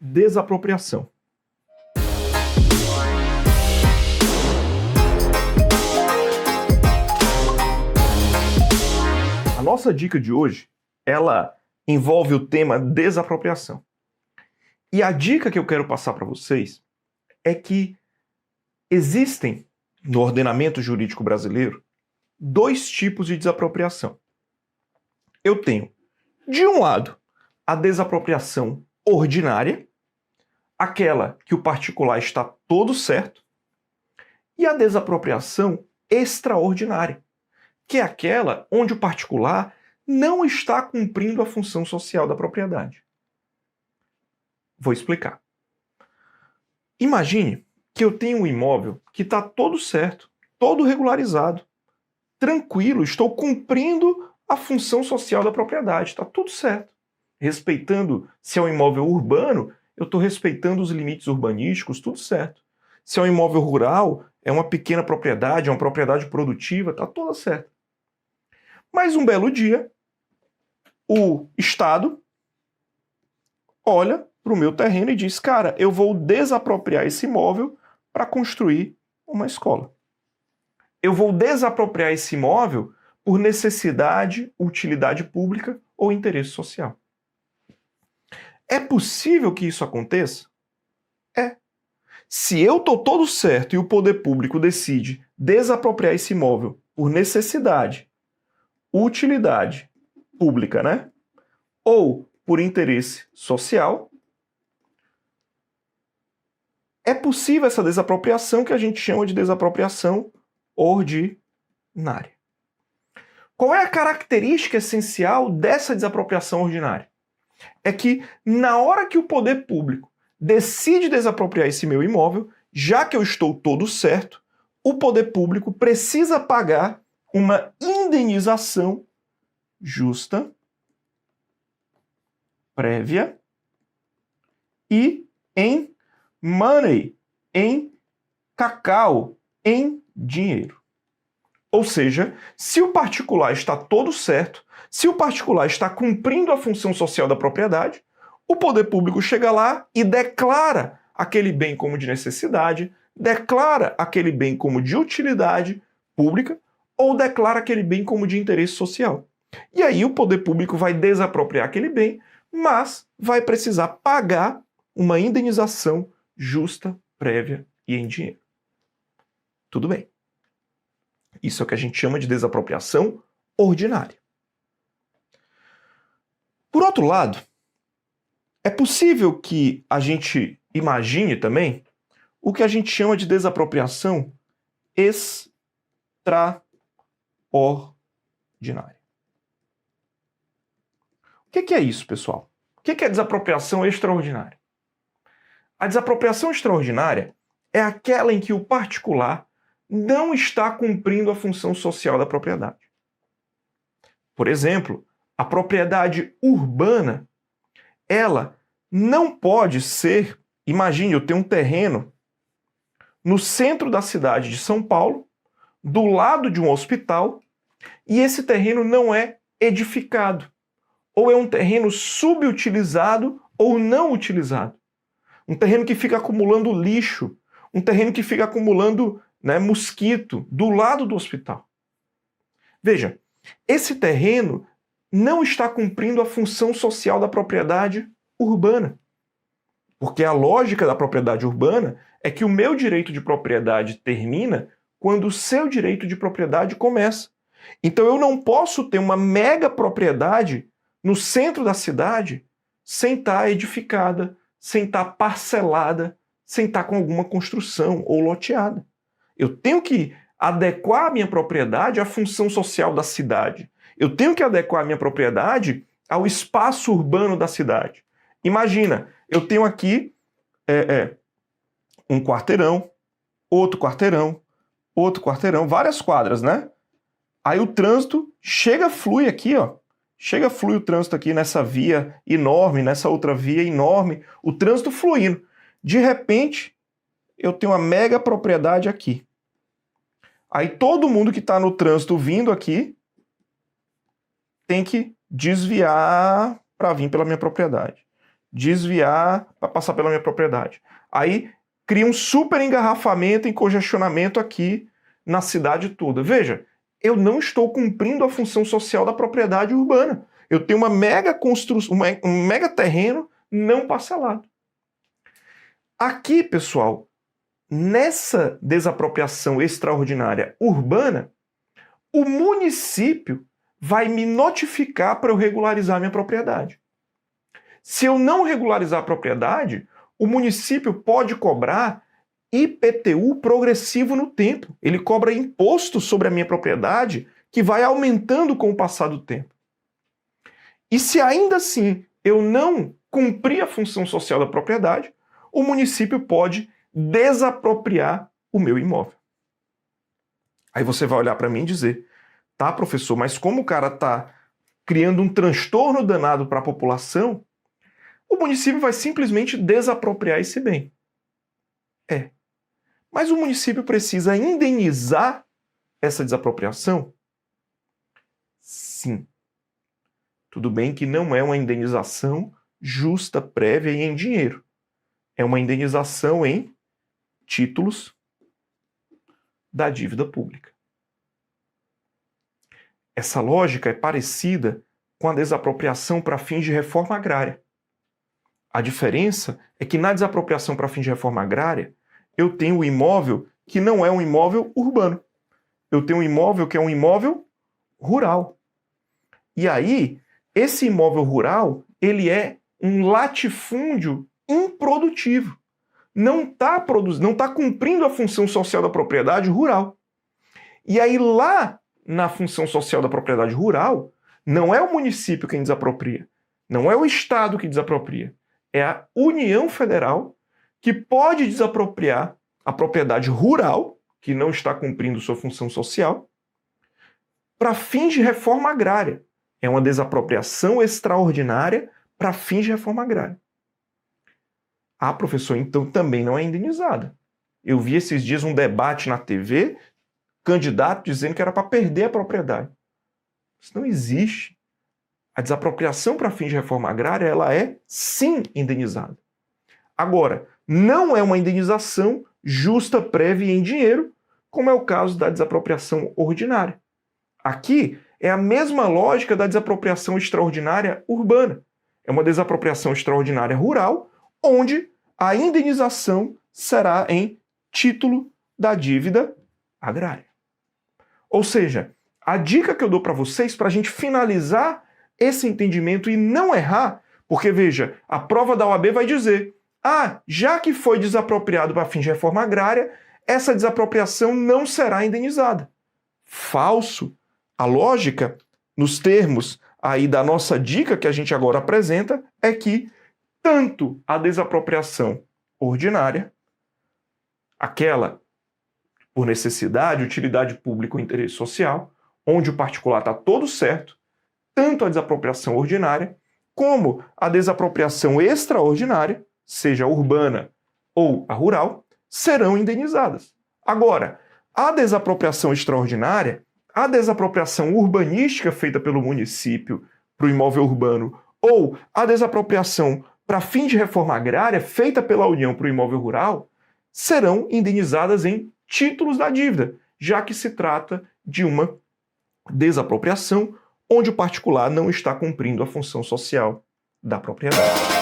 Desapropriação. A nossa dica de hoje, ela envolve o tema desapropriação. E a dica que eu quero passar para vocês é que existem, no ordenamento jurídico brasileiro, dois tipos de desapropriação. Eu tenho, de um lado, a desapropriação ordinária, aquela que o particular está todo certo, e a desapropriação extraordinária, que é aquela onde o particular não está cumprindo a função social da propriedade. Vou explicar. Imagine que eu tenho um imóvel que está todo certo, todo regularizado, tranquilo, estou cumprindo a função social da propriedade, está tudo certo. Respeitando, se é um imóvel urbano, eu estou respeitando os limites urbanísticos, tudo certo. Se é um imóvel rural, é uma pequena propriedade, é uma propriedade produtiva, está tudo certo. Mas um belo dia, o Estado olha para o meu terreno e diz, cara, eu vou desapropriar esse imóvel para construir uma escola. Eu vou desapropriar esse imóvel por necessidade, utilidade pública ou interesse social. É possível que isso aconteça? É. Se eu estou todo certo e o poder público decide desapropriar esse imóvel por necessidade, utilidade pública, né? Ou por interesse social, é possível essa desapropriação que a gente chama de desapropriação ordinária. Qual é a característica essencial dessa desapropriação ordinária? É que na hora que o poder público decide desapropriar esse meu imóvel, já que eu estou todo certo, o poder público precisa pagar uma indenização justa, prévia e em money, em cacau, em dinheiro. Ou seja, se o particular está todo certo, se o particular está cumprindo a função social da propriedade, o poder público chega lá e declara aquele bem como de necessidade, declara aquele bem como de utilidade pública ou declara aquele bem como de interesse social. E aí o poder público vai desapropriar aquele bem, mas vai precisar pagar uma indenização justa, prévia e em dinheiro. Tudo bem. Isso é o que a gente chama de desapropriação ordinária. Por outro lado, é possível que a gente imagine também o que a gente chama de desapropriação extraordinária. O que é isso, pessoal? O que é desapropriação extraordinária? A desapropriação extraordinária é aquela em que o particular não está cumprindo a função social da propriedade. Por exemplo, a propriedade urbana, ela não pode ser, imagine, eu tenho um terreno no centro da cidade de São Paulo, do lado de um hospital, e esse terreno não é edificado, ou é um terreno subutilizado ou não utilizado. Um terreno que fica acumulando lixo, um terreno que fica acumulando mosquito do lado do hospital. Veja, esse terreno não está cumprindo a função social da propriedade urbana. Porque a lógica da propriedade urbana é que o meu direito de propriedade termina quando o seu direito de propriedade começa. Então eu não posso ter uma mega propriedade no centro da cidade sem estar edificada, sem estar parcelada, sem estar com alguma construção ou loteada. Eu tenho que adequar a minha propriedade à função social da cidade. Eu tenho que adequar a minha propriedade ao espaço urbano da cidade. Imagina, eu tenho aqui um quarteirão, outro quarteirão, várias quadras, né? Aí o trânsito flui aqui, ó. Flui o trânsito aqui nessa via enorme, nessa outra via enorme, o trânsito fluindo. De repente, eu tenho uma mega propriedade aqui. Aí todo mundo que está no trânsito vindo aqui tem que desviar para vir pela minha propriedade. desviar para passar pela minha propriedade. Aí cria um super engarrafamento e congestionamento aqui na cidade toda. Veja, eu não estou cumprindo a função social da propriedade urbana. Eu tenho uma mega construção, um mega terreno não parcelado. Aqui, pessoal, nessa desapropriação extraordinária urbana, o município vai me notificar para eu regularizar minha propriedade. Se eu não regularizar a propriedade, o município pode cobrar IPTU progressivo no tempo. Ele cobra imposto sobre a minha propriedade que vai aumentando com o passar do tempo. E se ainda assim eu não cumprir a função social da propriedade, o município pode desapropriar o meu imóvel. Aí você vai olhar para mim e dizer, tá, professor, mas como o cara está criando um transtorno danado para a população, o município vai simplesmente desapropriar esse bem. Mas o município precisa indenizar essa desapropriação? Sim. Tudo bem que não é uma indenização justa, prévia e em dinheiro. É uma indenização em títulos da dívida pública. Essa lógica é parecida com a desapropriação para fins de reforma agrária. A diferença é que na desapropriação para fins de reforma agrária, eu tenho um imóvel que não é um imóvel urbano. Eu tenho um imóvel que é um imóvel rural. E aí, esse imóvel rural, ele é um latifúndio improdutivo. Não está cumprindo a função social da propriedade rural. E aí, lá na função social da propriedade rural, não é o município quem desapropria, não é o Estado que desapropria, é a União Federal que pode desapropriar a propriedade rural, que não está cumprindo sua função social, para fins de reforma agrária. É uma desapropriação extraordinária para fins de reforma agrária. Ah, professor, então também não é indenizada. Eu vi esses dias um debate na TV, candidato dizendo que era para perder a propriedade. Isso não existe. A desapropriação para fins de reforma agrária, ela é sim indenizada. Agora, não é uma indenização justa, prévia e em dinheiro, como é o caso da desapropriação ordinária. Aqui é a mesma lógica da desapropriação extraordinária urbana. É uma desapropriação extraordinária rural, onde a indenização será em título da dívida agrária. Ou seja, a dica que eu dou para vocês, para a gente finalizar esse entendimento e não errar, porque veja, a prova da OAB vai dizer, já que foi desapropriado para fins de reforma agrária, essa desapropriação não será indenizada. Falso. A lógica, nos termos aí da nossa dica que a gente agora apresenta, é que tanto a desapropriação ordinária, aquela por necessidade, utilidade pública ou interesse social, onde o particular está todo certo, tanto a desapropriação ordinária, como a desapropriação extraordinária, seja urbana ou a rural, serão indenizadas. Agora, a desapropriação extraordinária, a desapropriação urbanística feita pelo município para o imóvel urbano ou a desapropriação para fim de reforma agrária feita pela União para o imóvel rural, serão indenizadas em títulos da dívida, já que se trata de uma desapropriação onde o particular não está cumprindo a função social da propriedade.